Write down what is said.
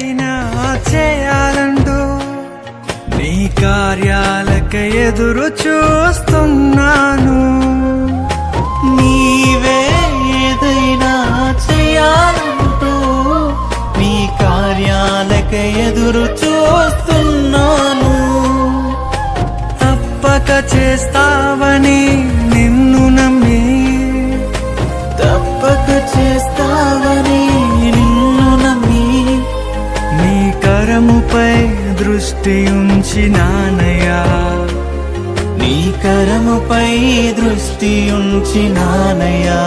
ఏదైనా చేయాలంటూ నీ కార్యాలకై ఎదురు చూస్తున్నాను. నీవే ఏదైనా చేయాలంటూ నీ కార్యాలకై ఎదురు చూస్తున్నాను. తప్పక చేస్తావని నిన్ను నమ్మి, తప్పక చేస్తావని నిన్ను నమ్మి నీ కరముపై దృష్టి ఉంచినానయ్యా. నీ కరముపై దృష్టి ఉంచినానయ్యా.